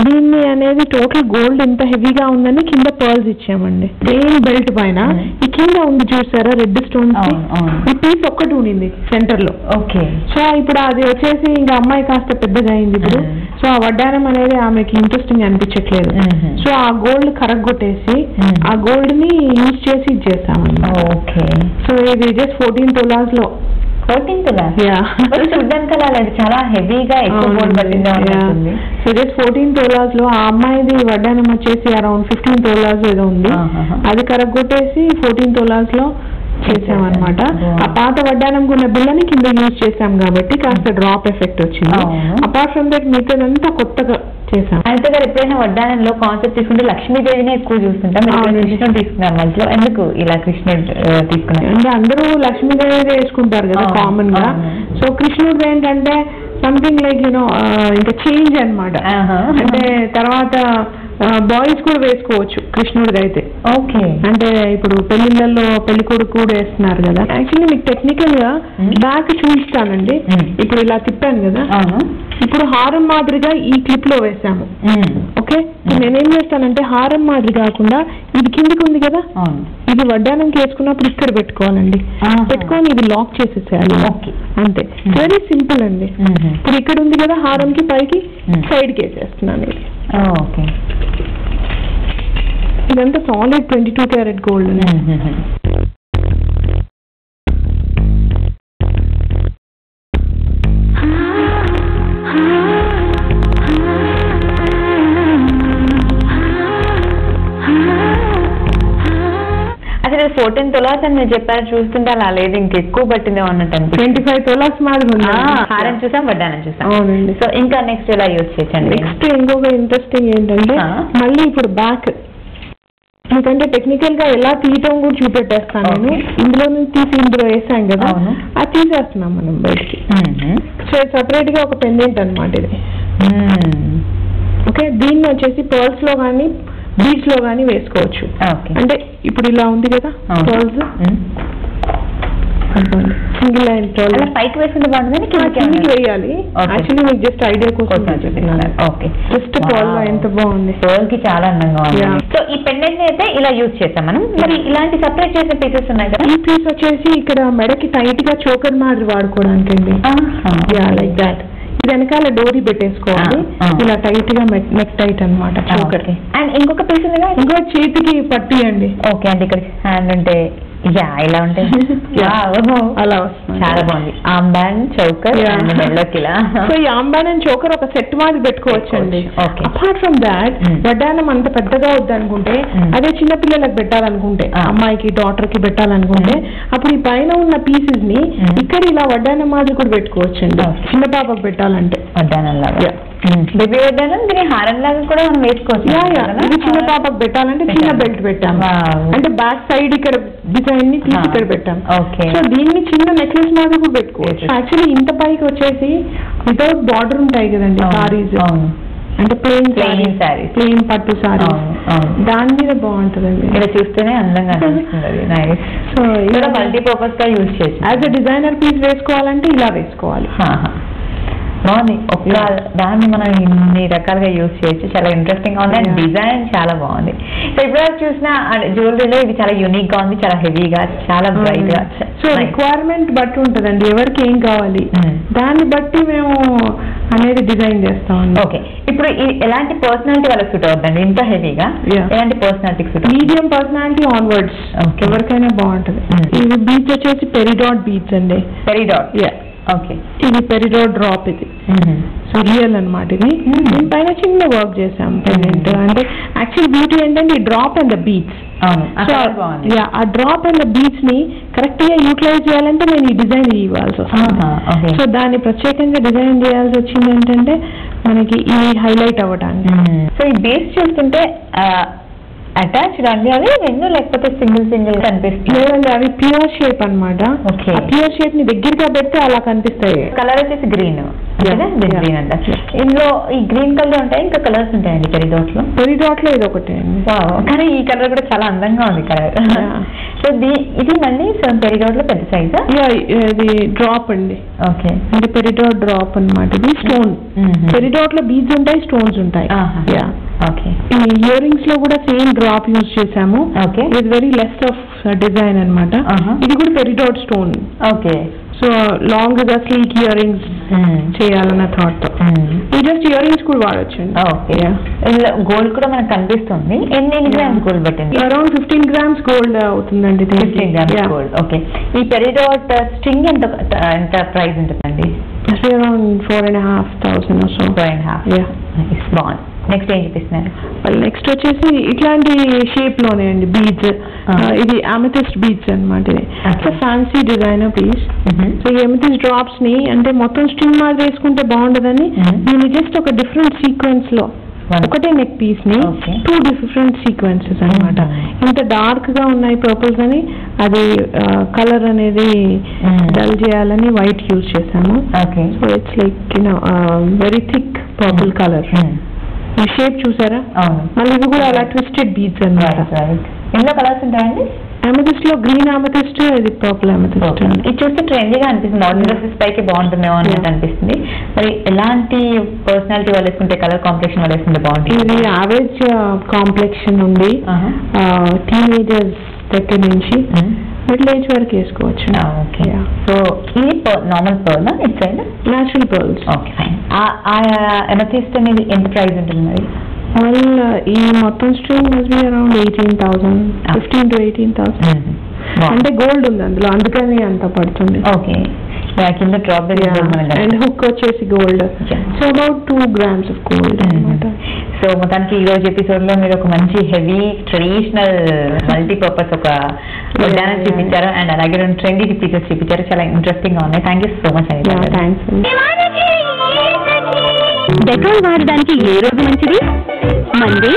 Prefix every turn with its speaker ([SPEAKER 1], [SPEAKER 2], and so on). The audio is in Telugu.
[SPEAKER 1] దీన్ని అనేది టోటల్ గోల్డ్ ఎంత హెవీగా ఉందని కింద పర్ల్స్ ఇచ్చామండి. సేమ్ బెల్ట్ పైన ఈ కింద ఉంది చూసారా రెడ్ స్టోన్స్, ఈ పీస్ ఒక్కటి ఉండింది సెంటర్ లో. ఓకే. సో ఇప్పుడు అది వచ్చేసి ఇంకా అమ్మాయి కాస్త పెద్దగా అయింది ఇప్పుడు. సో ఆ వడ్డానం అనేది ఆమెకి ఇంట్రెస్టింగ్ అనిపించట్లేదు. సో ఆ గోల్డ్ కరగొట్టేసి ఆ గోల్డ్ ని యూజ్ చేసి ఇచ్చేసామండి. ఓకే. సో ఇది జస్ట్ 14 తులాస్ లో.
[SPEAKER 2] 14 తులాస్ చూడడానికి అలా చాలా హెవీగా ఎక్కువ గోల్డ్ పట్టింది.
[SPEAKER 1] సో జస్ట్ 14 తులాస్ లో ఆ అమ్మాయిది వడ్డానం వచ్చేసి అరౌండ్ 15 తులాస్ ఏదో ఉంది. అది కరగొట్టేసి 14 తులాస్ లో చేసామన్నమాట. ఆ పాత వడ్డానంకు ఉన్న బిల్లని కింద యూజ్ చేసాం కాబట్టి కాస్త డ్రాప్ ఎఫెక్ట్ వచ్చింది. అపార్ట్ ఫ్రమ్ దట్ మిగతాదంతా కొత్తగా చేసాం.
[SPEAKER 2] అయితే గారు ఎప్పుడైనా వడ్డానంలో కాన్సెప్ట్ తీసుకుంటే లక్ష్మీదేవిని ఎక్కువ చూస్తుంటాం, కృష్ణుడు తీసుకున్నాం. మధ్యలో ఎందుకు ఇలా కృష్ణుడు తీసుకున్నాం
[SPEAKER 1] అంటే అందరూ లక్ష్మీదేవి వేసుకుంటారు కదా కామన్ గా. సో కృష్ణుడు ఏంటంటే సంథింగ్ లైక్ యూనో ఇంకా చేంజ్ అనమాట. అంటే తర్వాత బాయ్స్ కూడా వేసుకోవచ్చు కృష్ణుడిది అయితే. ఓకే. అంటే ఇప్పుడు పెళ్లిళ్ళల్లో పెళ్లి కొడుకు కూడా వేస్తున్నారు కదా. యాక్చువల్లీ మీకు టెక్నికల్ గా బ్యాక్ చూపిస్తానండి. ఇప్పుడు ఇలా తిప్పాను కదా, ఇప్పుడు హారం మాదిరిగా ఈ క్లిప్ లో వేసాము. ఓకే. నేనేం చేస్తానంటే హారం మాదిరి కాకుండా ఇది కిందికి ఉంది కదా, ఇది వడ్డానంకి వేసుకున్నప్పుడు ఇక్కడ పెట్టుకోవాలండి. పెట్టుకొని ఇది లాక్ చేసేసేయాలి అంతే. వెరీ సింపుల్ అండి. ఇప్పుడు ఇక్కడ ఉంది కదా హారంకి పైకి సైడ్ కి వేసేస్తున్నాను ఇది. ఓకే. ఇదంతా సాలిడ్ 22 క్యారెట్ గోల్డ్ అండి.
[SPEAKER 2] అసలు 14 తులాస్ అని మీరు చెప్పారు, చూస్తుంటే అలా లేదు ఇంకెక్కువ పట్టిందే అన్నట్టు.
[SPEAKER 1] 25 తులాస్ మాదిరి
[SPEAKER 2] హారం చూసాం, వడ్డానం చూసాం. అవునండి. సో ఇంకా నెక్స్ట్ ఎలా యూజ్ చేయొచ్చండి?
[SPEAKER 1] నెక్స్ట్ ఇంకొక ఇంట్రెస్టింగ్ ఏంటంటే మళ్ళీ ఇప్పుడు బ్యాక్, ఎందుకంటే టెక్నికల్ గా ఎలా తీయటం కూడా చూపెట్టేస్తాను నేను. ఇందులో నుంచి తీసి ఇందులో వేసాం కదా, అది తీసేస్తున్నాం మనం బయటికి. సో సపరేట్ గా ఒక పెండెంట్ అనమాట ఇది. ఓకే. దీన్ని వచ్చేసి పర్ల్స్ లో కానీ బీడ్స్ లో గానీ వేసుకోవచ్చు. అంటే ఇప్పుడు ఇలా ఉంది కదా పర్ల్స్, సింగిల్ లైన్ పర్ల్
[SPEAKER 2] పైకి వేసుకుంటే బాగుంటుంది,
[SPEAKER 1] కిందికి వేయాలి. యాక్చువల్లీ మీకు జస్ట్ ఐడియా కోసం జస్ట్ పర్ల్ లో ఎంత బాగుంది,
[SPEAKER 2] పర్ల్ కి చాలా అందంగా ఉంది. సో ఈ పెండెంట్ అయితే ఇలా యూజ్ చేస్తాం మనం. మరి ఇలాంటి సపరేట్ చేసిన పీసెస్ ఉన్నాయి కదా,
[SPEAKER 1] ఈ పీస్ వచ్చేసి ఇక్కడ మెడకి టైట్ గా చోకర్ మాదిరి వాడుకోవడానికి అండి. Like that. ఇది వెనకాల డోరీ పెట్టేసుకోవాలి ఇలా టైట్ గా, నెక్ టైట్ అనమాట చోకర్.
[SPEAKER 2] అండ్ ఇంకొక పీస్ ఉంది,
[SPEAKER 1] ఇంకో చేతికి పట్టి అండి.
[SPEAKER 2] ఓకే అండి. ఇక్కడ హ్యాండ్ ఉంటే ఇలా ఉంటాయి
[SPEAKER 1] అలా వస్తుంది,
[SPEAKER 2] చాలా బాగుంది. ఆంబాండ్ చౌకర్ ఇలా.
[SPEAKER 1] సో ఈ ఆంబాండ్ అండ్ చౌకర్ ఒక సెట్ మాది పెట్టుకోవచ్చు అండి. అపార్ట్ ఫ్రమ్ దాట్ వడ్డానం అంత పెద్దగా వద్దనుకుంటే, అదే చిన్న పిల్లలకు పెట్టాలనుకుంటే, అమ్మాయికి డాటర్ కి పెట్టాలనుకుంటే, అప్పుడు ఈ పైన ఉన్న పీసెస్ ని ఇక్కడ ఇలా వడ్డానం మాదిరి కూడా పెట్టుకోవచ్చు అండి చిన్న పాపకు పెట్టాలంటే.
[SPEAKER 2] వడ్డానం లాగా బేబీ వడ్డానం, దీని హారం లాగా కూడా మనం వేసుకోవచ్చు.
[SPEAKER 1] ఇది చిన్న పాపకు పెట్టాలంటే చిన్న బెల్ట్ పెట్టాము, అంటే బ్యాక్ సైడ్ ఇక్కడ డిజైన్ ని తీసి ఇక్కడ పెట్టాము. సో దీన్ని చిన్న నెక్లెస్ మాదిరి కూడా పెట్టుకోవచ్చు. యాక్చువల్లీ ఇంత పైకి వచ్చేసి వితౌట్ బార్డర్ ఉంటాయి కదండి సారీస్, అంటే ప్లెయిన్ సారీస్, ప్లెయిన్ పట్టు సారీ, దాని మీద బాగుంటుందండి.
[SPEAKER 2] ఇక్కడ చూస్తేనే అందంగా అనిపిస్తుంది. సో ఇలా మల్టీపర్పస్ గా యూజ్ చేసి
[SPEAKER 1] యాజ్ అ డిజైనర్ పీస్ వేసుకోవాలంటే ఇలా వేసుకోవాలి.
[SPEAKER 2] బాగుంది. ఒక దాన్ని మనం ఇన్ని రకాలుగా యూజ్ చేయొచ్చు. చాలా ఇంట్రెస్టింగ్ గా ఉంది అండ్ డిజైన్ చాలా బాగుంది. సో ఇప్పుడు చూసిన జ్యువెలరీలో ఇది చాలా యూనిక్ గా ఉంది, చాలా హెవీగా, చాలా బ్రైట్ గా.
[SPEAKER 1] సో రిక్వైర్మెంట్ బట్టి ఉంటుందండి, ఎవరికి ఏం కావాలి దాన్ని బట్టి మేము అనేది డిజైన్ చేస్తాం.
[SPEAKER 2] ఓకే. ఇప్పుడు ఎలాంటి పర్సనాలిటీ వాళ్ళకి సూట్ అవుతుందండి? ఇంత హెవీగా ఎలాంటి personality suit?
[SPEAKER 1] Medium personality onwards ఎవరికైనా బాగుంటుంది. ఇది బీచ్ వచ్చేసి పెరిడాట్ బీచ్ అండి.
[SPEAKER 2] పెరిడాట్.
[SPEAKER 1] ఓకే. ఇది పెరిడాట్ డ్రాప్, ఇది సో రియల్ అనమాట. ఇది దీనిపైన చిన్న వర్క్ చేసాం పెండెంట్. అంటే యాక్చువల్ బ్యూటీ ఏంటంటే ఈ డ్రాప్ అండ్ ద బీట్స్. ఆ డ్రాప్ అండ్ ద బీట్స్ ని కరెక్ట్ గా యూటిలైజ్ చేయాలంటే నేను ఈ డిజైన్ ఇవ్వాల్సి వస్తుంది. సో దాన్ని ప్రత్యేకంగా డిజైన్ చేయాల్సి వచ్చింది ఏంటంటే మనకి ఈ హైలైట్ అవ్వడానికి.
[SPEAKER 2] సో ఈ బేస్ చూస్తుంటే అటాచ్డ్ అండి అవి రెండు, లేకపోతే సింగిల్ సింగిల్ కనిపిస్తుంది?
[SPEAKER 1] లేదండి, అవి ప్యూర్ షేప్ అనమాట. ప్యూర్ షేప్ ని దగ్గరగా పెడితే అలా కనిపిస్తాయి.
[SPEAKER 2] కలర్ వచ్చేసి గ్రీన్. గ్రీన్ అంటారు. ఇందులో ఈ గ్రీన్ కలర్ ఉంటాయి, ఇంకా కలర్స్ ఉంటాయండి పెరిడాట్ లో?
[SPEAKER 1] పెరిడాట్ లో ఇది ఒకటే అండి.
[SPEAKER 2] కానీ ఈ కలర్ కూడా చాలా అందంగా ఉంది కలర్. సో ఇది మళ్ళీ పెరిడాట్ లో పెద్ద సైజా?
[SPEAKER 1] ఇది డ్రాప్ అండి.
[SPEAKER 2] ఓకే,
[SPEAKER 1] అంటే పెరిడాట్ డ్రాప్ అన్నమాట. ఇది స్టోన్. పెరిడాట్ లో బీడ్స్ ఉంటాయి, స్టోన్స్ ఉంటాయి.
[SPEAKER 2] ఓకే,
[SPEAKER 1] ఈ ఇయర్ రింగ్స్ లో కూడా సేమ్ డ్రాప్ యూజ్ చేసాము.
[SPEAKER 2] ఓకే,
[SPEAKER 1] ఇది వెరీ లెస్ ఆఫ్ డిజైన్ అన్నమాట. ఇది కూడా peridot stone.
[SPEAKER 2] Okay,
[SPEAKER 1] so long గా స్లీక్ ఇయర్ రింగ్స్ చేయాలన్న థాట్ తో ఈ జస్ట్ ఇయర్ రింగ్స్ కూడా వాడచ్చు.
[SPEAKER 2] గోల్డ్ కూడా మనకు కనిపిస్తుంది. ఎన్ని గ్రామ్స్ గోల్డ్ పట్టింది?
[SPEAKER 1] అరౌండ్ 15 grams గోల్డ్ అవుతుందండి.
[SPEAKER 2] 15 grams గోల్డ్. ఓకే, ఈ పెరిడాట్ స్ట్రింగ్ ఎంత ప్రైస్ ఉంటుందండి?
[SPEAKER 1] Around 4,500 or so.
[SPEAKER 2] 4.5. బాగుంది. నెక్స్ట్ ఏం చూపిస్తున్నారు?
[SPEAKER 1] నెక్స్ట్ వచ్చేసి ఇట్లాంటి షేప్ లోనే అండి బీడ్స్. ఇది అమెథిస్ట్ బీడ్స్ అన్నమాట. ఇది ఫ్యాన్సీ డిజైనర్ పీస్. సో ఈ అమెథిస్ట్ డ్రాప్స్ ని అంటే మొత్తం స్ట్రింగ్ మాది వేసుకుంటే బాగుండదని నేను జస్ట్ ఒక డిఫరెంట్ సీక్వెన్స్ లో ఒకటే నెక్ పీస్ ని 2 different సీక్వెన్సెస్ అన్నమాట. ఇంత డార్క్ గా ఉన్నాయి పర్పుల్స్ అని, అది కలర్ అనేది డల్ చేయాలని వైట్ యూజ్ చేసాము. So it's like very thick purple colour. ఈ షేప్ చూసారా? మళ్ళీ ఇది కూడా అలా ట్విస్టెడ్ బీడ్స్ అన్నమాట.
[SPEAKER 2] ఎన్నో కలర్స్ ఉంటాయండి?
[SPEAKER 1] అమెథిస్ట్ లో గ్రీన్ అమెథిస్ట్, ఇది పర్పుల్ అమెథిస్ట్.
[SPEAKER 2] ఇది చూస్తే ట్రెండీగా అనిపిస్తుంది. మోడర్న్ డ్రెస్సెస్ పైకి బాగుంటుందేమో అన్నట్టు అనిపిస్తుంది. మరి ఎలాంటి పర్సనాలిటీ వాళ్ళు వేసుకుంటే, కలర్ కాంప్లెక్షన్ వాళ్ళు వేసుకుంటే బాగుంటుంది?
[SPEAKER 1] ఇది యావరేజ్ కాంప్లెక్షన్ ఉంది, టీనేజర్స్ దగ్గర నుంచి మిడిల్ ఏజ్ వరకు వేసుకోవచ్చు.
[SPEAKER 2] ఓకే, సో ఇది normal pearl it side?
[SPEAKER 1] Natural pearls.
[SPEAKER 2] Okay, fine. Amethyst అనేది ఎంత ప్రైస్ ఉంటుంది మరి?
[SPEAKER 1] ఈ మొత్తం string must be around 18,000, 15 to 18,000. అంటే గోల్డ్ ఉంది అందులో, అందుకని అంత పడుతుంది.
[SPEAKER 2] ఓకే, కింద డ్రాప్
[SPEAKER 1] అండ్ హుక్ వచ్చేసి gold. So about 2 grams of gold అన్నమాట.
[SPEAKER 2] సో మొత్తానికి ఈ రోజు ఎపిసోడ్ లో మీరు ఒక మంచి హెవీ ట్రెడిషనల్ మల్టీపర్పస్ ఒక డాన్స్ చూపించారు, అండ్ అలాగే 2 ట్రెండీ పీసెస్ చూపించారు. చాలా ఇంట్రెస్టింగ్ గా ఉన్నాయి. థ్యాంక్ యూ సో మచ్ అండి.
[SPEAKER 1] థ్యాంక్స్.
[SPEAKER 3] డెటాల్ వాడడానికి ఏ రోజు మంచిది? మండే